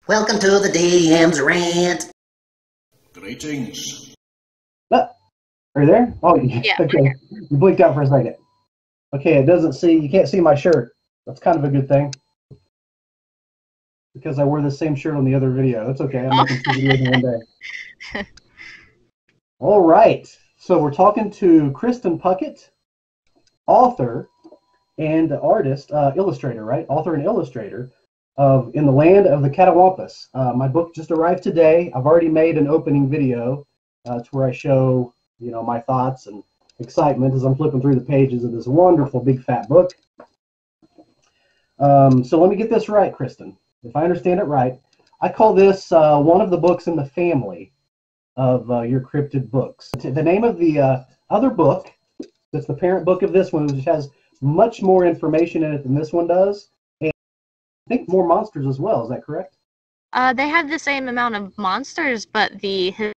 Welcome to the DM's rant. Greetings. Are you there? Oh, Yeah. Okay. You blinked out for a second. Okay, it doesn't see. You can't see my shirt. That's kind of a good thing. Because I wore the same shirt on the other video. That's okay. I'm making 2 videos in one day. All right. So we're talking to Kristen Puckett, author and artist, illustrator, right? Author and illustrator of In the Land of the Catawampas. My book just arrived today. I've already made an opening video to where I show, my thoughts and excitement as I'm flipping through the pages of this wonderful big fat book. So let me get this right, Kristen. If I understand it right, I call this one of the books in the family of your cryptid books. The name of the other book, that's the parent book of this one, which has much more information in it than this one does, and I think more monsters as well. Is that correct? They have the same amount of monsters, but they're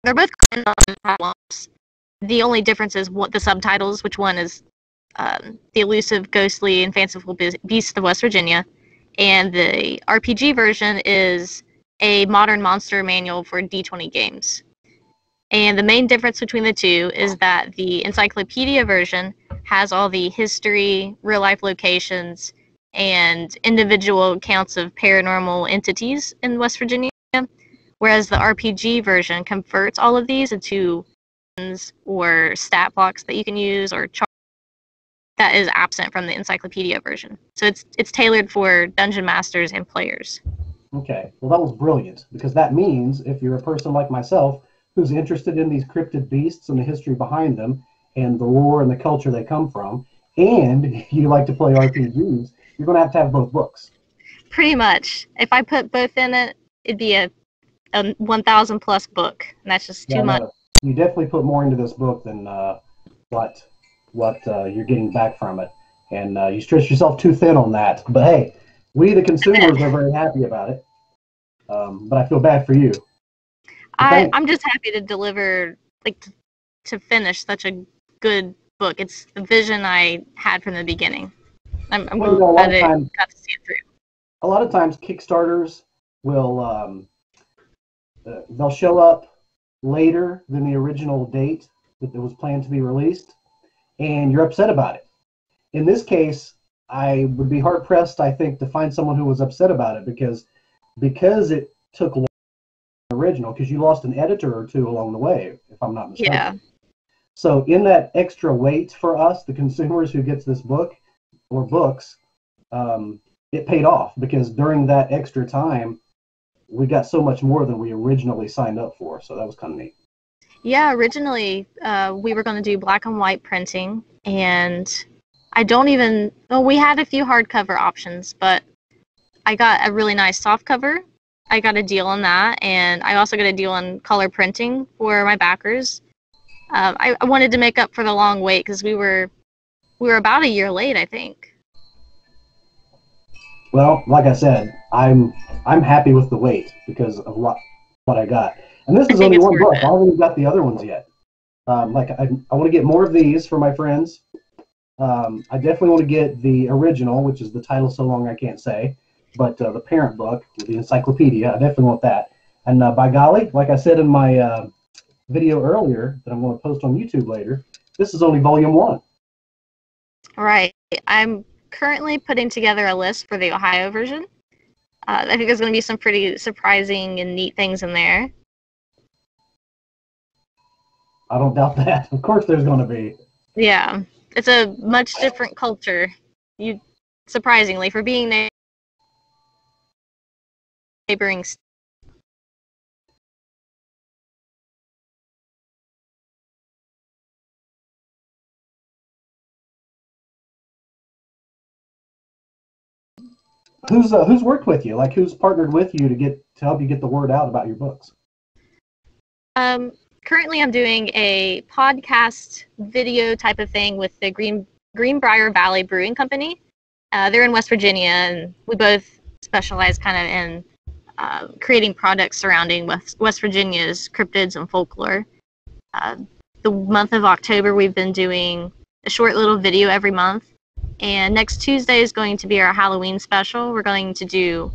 both problems. The only difference is what the subtitles, which one is the elusive, ghostly, and fanciful beasts of West Virginia, and the RPG version is a modern monster manual for D20 games. And the main difference between the two is that the encyclopedia version has all the history, real-life locations, and individual accounts of paranormal entities in West Virginia, whereas the RPG version converts all of these into or stat blocks that you can use or charts that is absent from the encyclopedia version. So it's tailored for dungeon masters and players. Okay, well that was brilliant, because that means if you're a person like myself who's interested in these cryptid beasts and the history behind them and the lore and the culture they come from, and if you like to play RPGs, you're going to have both books. Pretty much. If I put both in it, it'd be a 1,000 plus book, and that's just too much. You definitely put more into this book than what you're getting back from it, and you stretch yourself too thin on that. But hey, we the consumers are very happy about it. But I feel bad for you. I'm just happy to deliver, to finish such a good book. It's the vision I had from the beginning. I'm glad I got to see it through. A lot of times, Kickstarters will they'll show up later than the original date that it was planned to be released, and you're upset about it. In this case, I would be hard pressed, I think, to find someone who was upset about it because it took long than the original, because you lost an editor or two along the way, if I'm not mistaken. Yeah. So in that extra wait for us, the consumers who gets this book or books, it paid off, because during that extra time, we got so much more than we originally signed up for. So that was kind of neat. Yeah, originally we were going to do black and white printing, and we had a few hardcover options, but I got a really nice softcover. I got a deal on that, and I also got a deal on color printing for my backers. I wanted to make up for the long wait, because we were about a year late, I think. Well, like I said, I'm happy with the wait because of what I got. And this is only one book. I haven't even got the other ones yet. I want to get more of these for my friends. I definitely want to get the original, which is the title so long I can't say, but the parent book, the encyclopedia, I definitely want that. And by golly, like I said in my video earlier that I'm going to post on YouTube later, this is only volume 1. Right. I'm currently putting together a list for the Ohio version. I think there's going to be some pretty surprising and neat things in there. I don't doubt that. Of course there's going to be. Yeah. It's a much different culture. Surprisingly, for being neighboring. Who's worked with you? Like, who's partnered with you to help you get the word out about your books? Currently, I'm doing a podcast video type of thing with the Greenbrier Valley Brewing Company. They're in West Virginia, and we both specialize kind of in creating products surrounding West Virginia's cryptids and folklore. The month of October, we've been doing a short little video every month And next Tuesday is going to be our Halloween special. We're going to do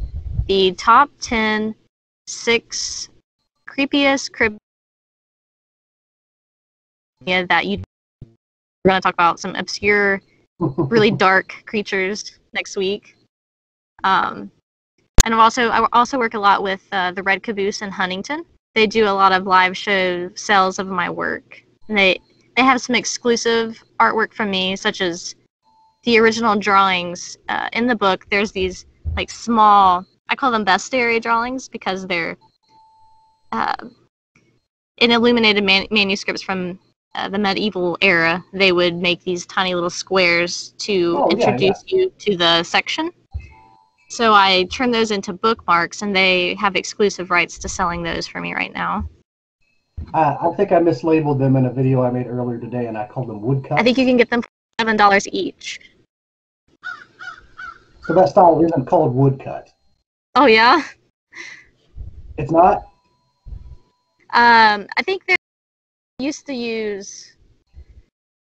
the top 10 6 creepiest cryptids that you. We're going to talk about some obscure, really dark creatures next week. And I also work a lot with the Red Caboose in Huntington. They do a lot of live show sales of my work. And they have some exclusive artwork from me, such as the original drawings. In the book, there's these like small, I call them bestiary drawings because they're in illuminated manuscripts from the medieval era. They would make these tiny little squares to introduce you to the section. So I turn those into bookmarks, and they have exclusive rights to selling those for me right now. I think I mislabeled them in a video I made earlier today, and I called them woodcuts. I think you can get them for $7 each. So that style isn't called woodcut. Oh, yeah? It's not? I think they used to use...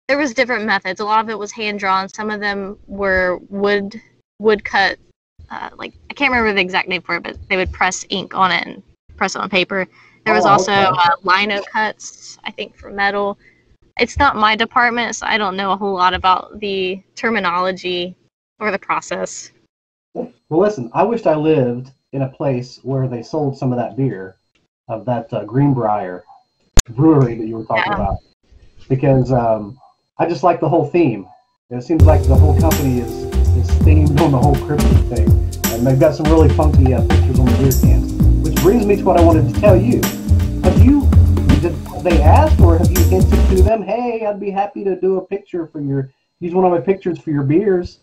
There was different methods. A lot of it was hand-drawn. Some of them were woodcut. Like, I can't remember the exact name for it, but they would press ink on it and press it on paper. There was also lino cuts, I think, for metal. It's not my department, so I don't know a whole lot about the terminology or the process. Well, listen, I wished I lived in a place where they sold some of that beer, of that Greenbrier brewery that you were talking about. Because I just like the whole theme. It seems like the whole company is themed on the whole cryptid thing. And they've got some really funky pictures on the beer cans. Which brings me to what I wanted to tell you. Did they ask, or have you hinted to them, hey, I'd be happy to do a picture for use one of my pictures for your beers?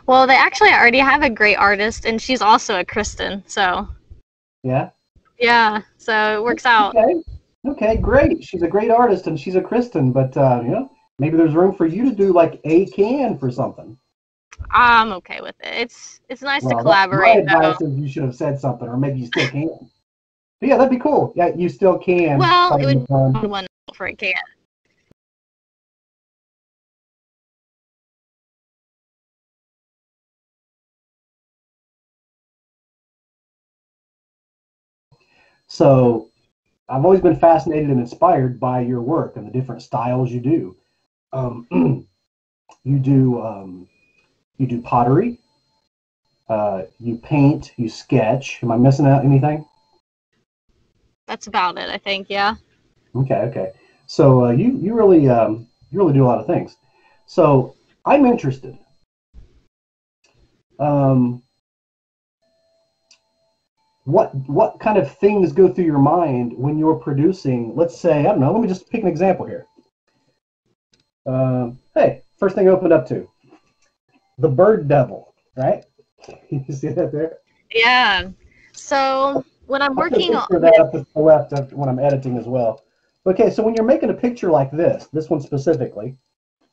Well, they actually already have a great artist, and she's also a Kristen, so. Yeah? Yeah, so it works out. Okay, great. She's a great artist, and she's a Kristen, but, maybe there's room for you to do, like, a can for something. I'm okay with it. It's nice to collaborate. My advice is you should have said something, or maybe you still can. But yeah, that'd be cool. Yeah, you still can. Well, it would be one for a can. So, I've always been fascinated and inspired by your work and the different styles you do. You do pottery. You paint. You sketch. Am I missing out anything? That's about it, I think. Yeah. Okay. So you really do a lot of things. So I'm interested. What kind of things go through your mind when you're producing? Let's say, I don't know. Let me just pick an example here. Hey, first thing I opened up to, the bird devil, right? You see that there? Yeah. So when I'm working on that up to the left when I'm editing as well. Okay, so when you're making a picture like this one specifically,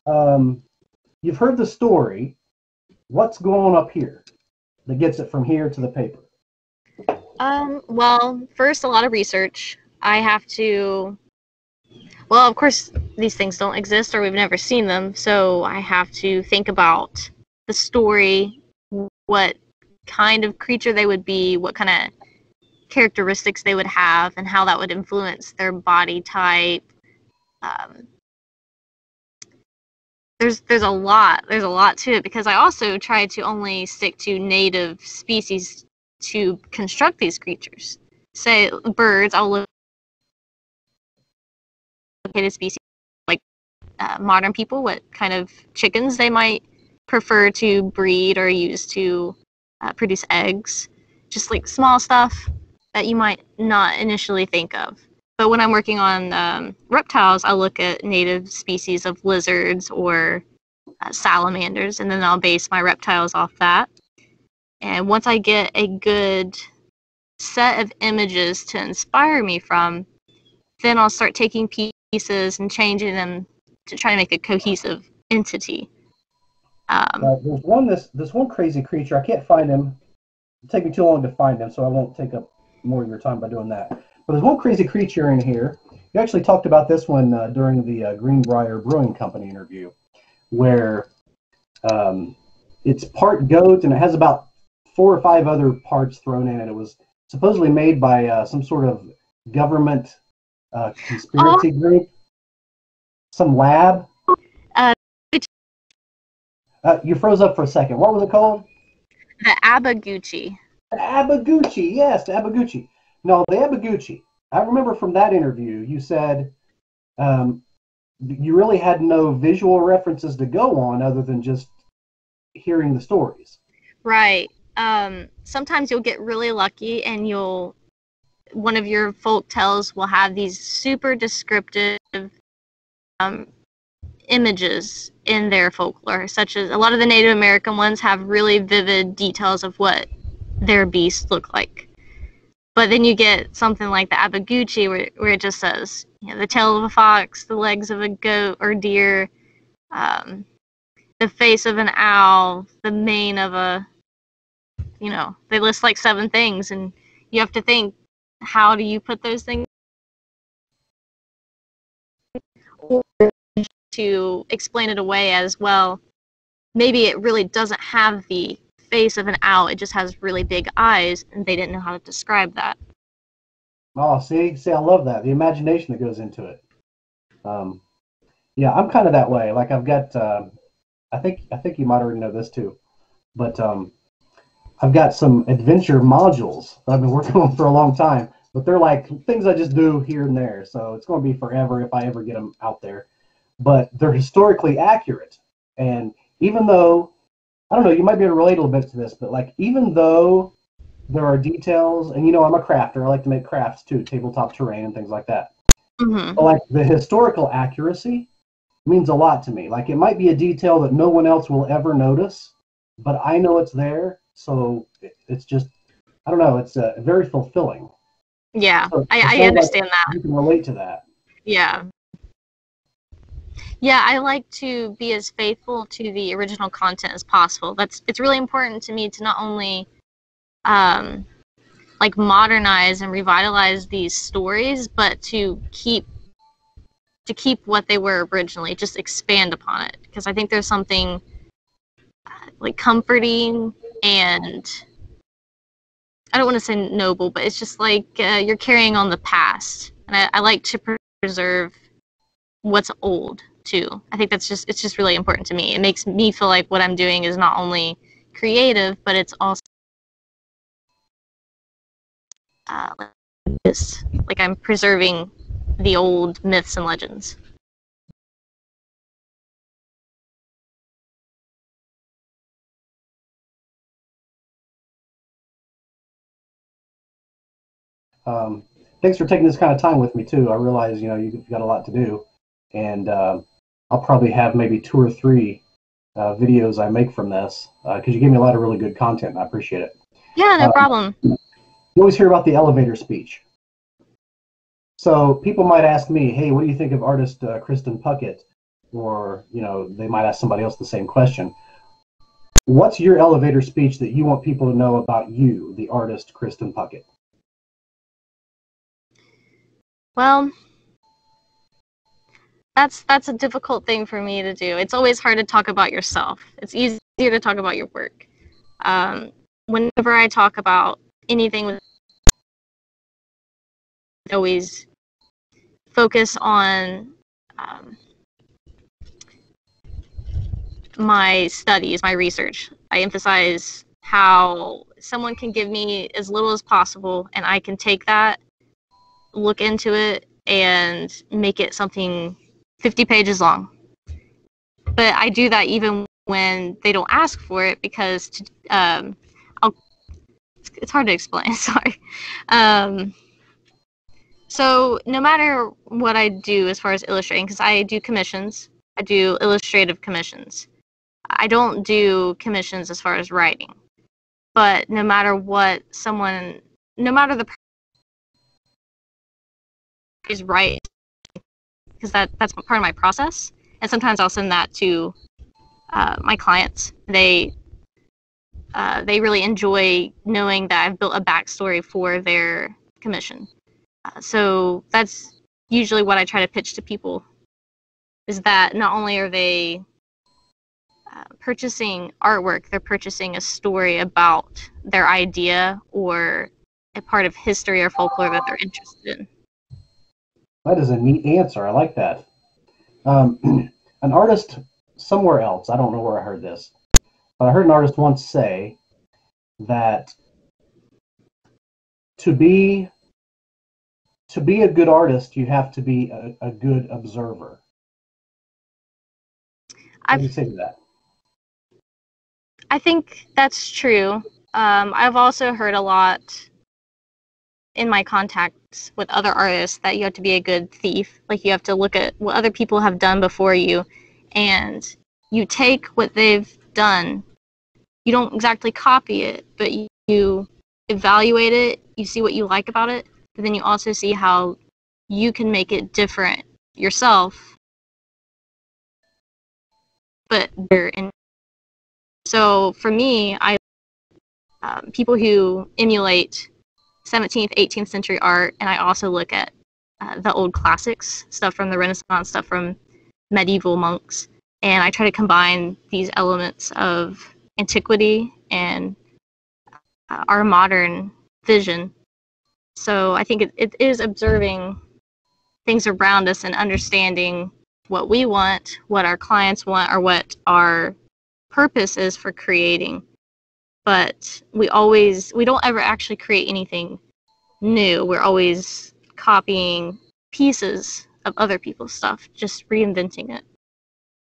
you've heard the story. What's going on up here that gets it from here to the paper? Well, first, a lot of research. I have to. Well, of course, these things don't exist, or we've never seen them. So I have to think about the story, what kind of creature they would be, what kind of characteristics they would have, and how that would influence their body type. There's a lot to it, because I also try to only stick to native species to construct these creatures. Say birds, I'll look at a species like modern people, what kind of chickens they might prefer to breed or use to produce eggs. Just like small stuff that you might not initially think of. But when I'm working on reptiles, I'll look at native species of lizards or salamanders, and then I'll base my reptiles off that. And once I get a good set of images to inspire me from, then I'll start taking pieces and changing them to try to make a cohesive entity. There's one crazy creature. I can't find him. It'll take me too long to find him, so I won't take up more of your time by doing that. But there's one crazy creature in here. You actually talked about this one during the Greenbrier Brewing Company interview, where It's part goat, and it has about 4 or 5 other parts thrown in it. It was supposedly made by some sort of government conspiracy group, some lab. Uh, You froze up for a second. What was it called? the Abaguchi. The Abaguchi. Yes, the Abaguchi. No, the Abaguchi. I remember from that interview, you said you really had no visual references to go on other than just hearing the stories. Right. Sometimes you'll get really lucky and one of your folk tales will have these super descriptive images in their folklore, such as a lot of the Native American ones have really vivid details of what their beasts look like. But then you get something like the Abaguchi where it just says, the tail of a fox, the legs of a goat or deer, the face of an owl, the mane of a, they list like 7 things, and you have to think, how do you put those things? Or to explain it away as well. Maybe it really doesn't have the face of an owl, it just has really big eyes, and they didn't know how to describe that. Oh, see, I love that. The imagination that goes into it. Yeah, I'm kind of that way. Like I've got, I think you might already know this too, but I've got some adventure modules that I've been working on for a long time, but they're like things I just do here and there. So it's going to be forever if I ever get them out there. But they're historically accurate. And even though, I don't know, you might be able to relate a little bit to this, but like even though there are details, and I'm a crafter, I like to make crafts too, tabletop terrain and things like that. Mm-hmm. But like the historical accuracy means a lot to me. Like it might be a detail that no one else will ever notice, but I know it's there. So it's just, I don't know, it's very fulfilling. Yeah, So I understand that. You can relate to that. Yeah. Yeah, I like to be as faithful to the original content as possible. It's really important to me to not only like modernize and revitalize these stories, but to keep what they were originally, just expand upon it, because I think there's something like comforting, and I don't want to say noble, but it's just like you're carrying on the past, and I like to preserve what's old too. I think it's just really important to me. It makes me feel like what I'm doing is not only creative, but it's also like I'm preserving the old myths and legends. Thanks for taking this kind of time with me too. I realize you've got a lot to do, and I'll probably have maybe 2 or 3 videos I make from this because you gave me a lot of really good content, and I appreciate it. Yeah, no problem. You always hear about the elevator speech. So people might ask me, hey, what do you think of artist Kristen Puckett? Or, they might ask somebody else the same question. What's your elevator speech that you want people to know about you, the artist Kristen Puckett? Well, that's a difficult thing for me to do. It's always hard to talk about yourself. It's easier to talk about your work. Whenever I talk about anything with, always focus on my studies, my research. I emphasize how someone can give me as little as possible, and I can take that, look into it, and make it something 50 pages long. But I do that even when they don't ask for it, because it's hard to explain. Sorry. So no matter what I do as far as illustrating, because I do commissions, I do illustrative commissions. I don't do commissions as far as writing. But no matter what no matter the is right, because that's part of my process. And sometimes I'll send that to my clients. They really enjoy knowing that I've built a backstory for their commission. So that's usually what I try to pitch to people, is that not only are they purchasing artwork, they're purchasing a story about their idea or a part of history or folklore that they're interested in. That is a neat answer. I like that. An artist somewhere else, I don't know where I heard this, but I heard an artist once say that to be a good artist, you have to be a good observer. What do you say to that? I think that's true. I've also heard a lot in my contacts with other artists that you have to be a good thief. Like, you have to look at what other people have done before you, and you take what they've done. You don't exactly copy it, but you evaluate it, you see what you like about it, but then you also see how you can make it different yourself. But so for me, people who emulate 17th, 18th century art, and I also look at the old classics, stuff from the Renaissance, stuff from medieval monks, and I try to combine these elements of antiquity and our modern vision. So I think it is observing things around us and understanding what we want, what our clients want, or what our purpose is for creating. But we don't ever actually create anything new. We're always copying pieces of other people's stuff, just reinventing it.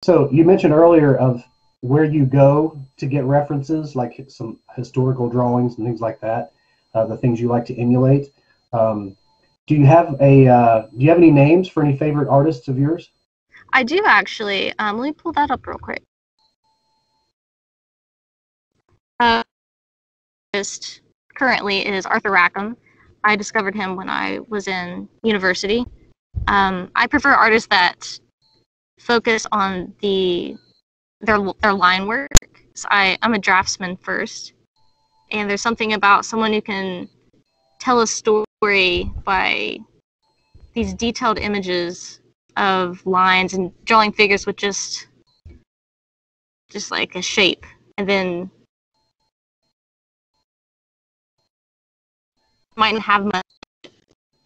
So you mentioned earlier of where you go to get references, like some historical drawings and things like that, the things you like to emulate. Do you have any names for any favorite artists of yours? I do, actually. Let me pull that up real quick. Artist currently is Arthur Rackham. I discovered him when I was in university. I prefer artists that focus on their line work. So I'm a draftsman first, and there's something about someone who can tell a story by these detailed images of lines and drawing figures with just like a shape, and then mightn't have much.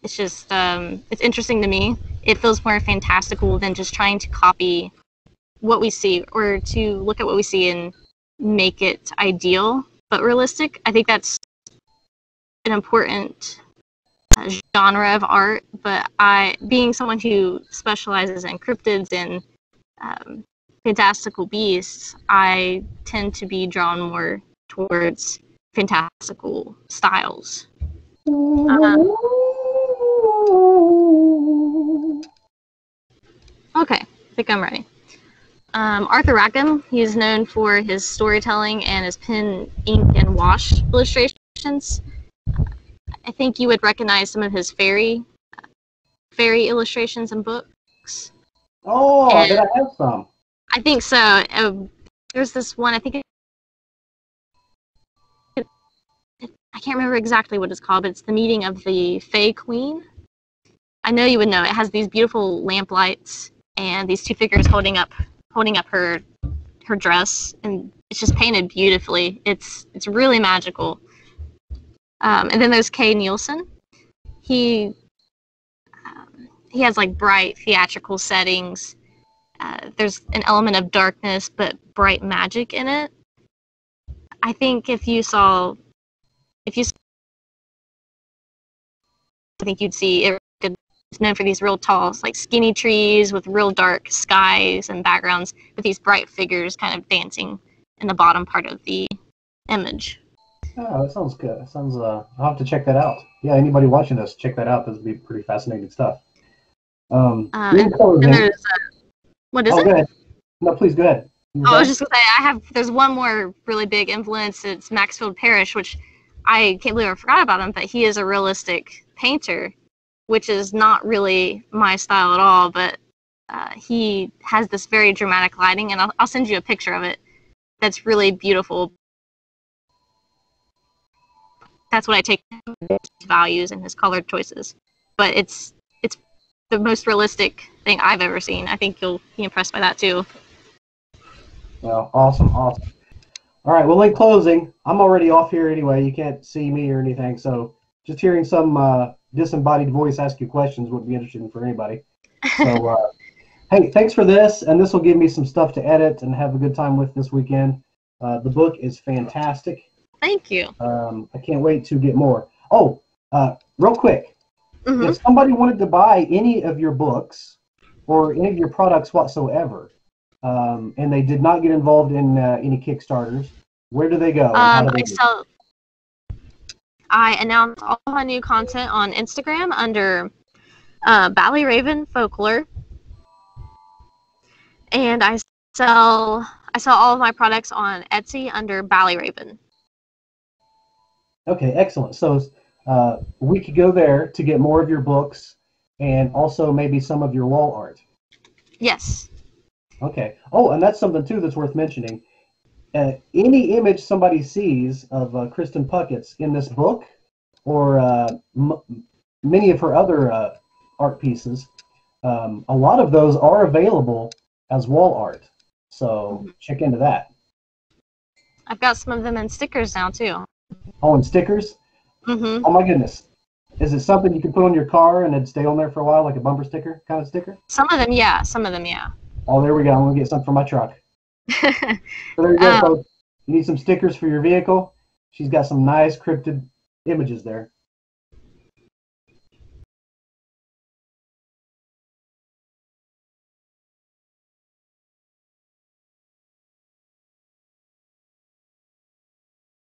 It's just it's interesting to me. It feels more fantastical than just trying to copy what we see, or to look at what we see and make it ideal but realistic. I think that's an important genre of art, but being someone who specializes in cryptids and fantastical beasts, I tend to be drawn more towards fantastical styles. Okay, I think I'm ready. Arthur Rackham, he is known for his storytelling and his pen, ink, and wash illustrations. I think you would recognize some of his fairy illustrations and books. Oh, did I have some? I think so. There's this one, I think I can't remember exactly what it's called, but it's the meeting of the Fey Queen. I know you would know. It has these beautiful lamp lights and these two figures holding up her dress, and it's just painted beautifully. It's really magical. And then there's Nielsen. He has like bright theatrical settings. There's an element of darkness but bright magic in it. I think I think you'd see it. It's known for these real tall, like skinny trees with real dark skies and backgrounds with these bright figures kind of dancing in the bottom part of the image. Oh, that sounds good. I'll have to check that out. Yeah, anybody watching this, check that out. This would be pretty fascinating stuff. And there's what is it? Go ahead. No, please go ahead. I was just gonna say there's one more really big influence. It's Maxfield Parrish, which I can't believe I forgot about him, but he is a realistic painter, which is not really my style at all, but he has this very dramatic lighting, and I'll send you a picture of it. That's really beautiful. That's what I take his values and his color choices. But it's the most realistic thing I've ever seen. I think you'll be impressed by that too. Well, awesome, awesome. All right, well, in closing, I'm already off here anyway. You can't see me or anything, so just hearing some disembodied voice ask you questions would be interesting for anybody. So, hey, thanks for this, and this will give me some stuff to edit and have a good time with this weekend. The book is fantastic. Thank you. I can't wait to get more. Oh, real quick, Mm-hmm. if somebody wanted to buy any of your books or any of your products whatsoever, and they did not get involved in any Kickstarters, where do they go? And how do they do it? I announce all my new content on Instagram under Ballyraven Folklore, and I sell all of my products on Etsy under Ballyraven. Okay, excellent. So we could go there to get more of your books and also maybe some of your wall art. Yes. Okay. Oh, and that's something too that's worth mentioning. Any image somebody sees of Kristen Puckett's in this book or many of her other art pieces, a lot of those are available as wall art. So check into that. I've got some of them in stickers now too. Oh, and stickers? Mm-hmm. Oh my goodness. Is it something you can put on your car and it'd stay on there for a while, like a bumper sticker kind of sticker? Some of them, yeah. Some of them, yeah. Oh, there we go. I'm going to get some for my truck. So there you go, folks. You need some stickers for your vehicle? She's got some nice cryptid images there.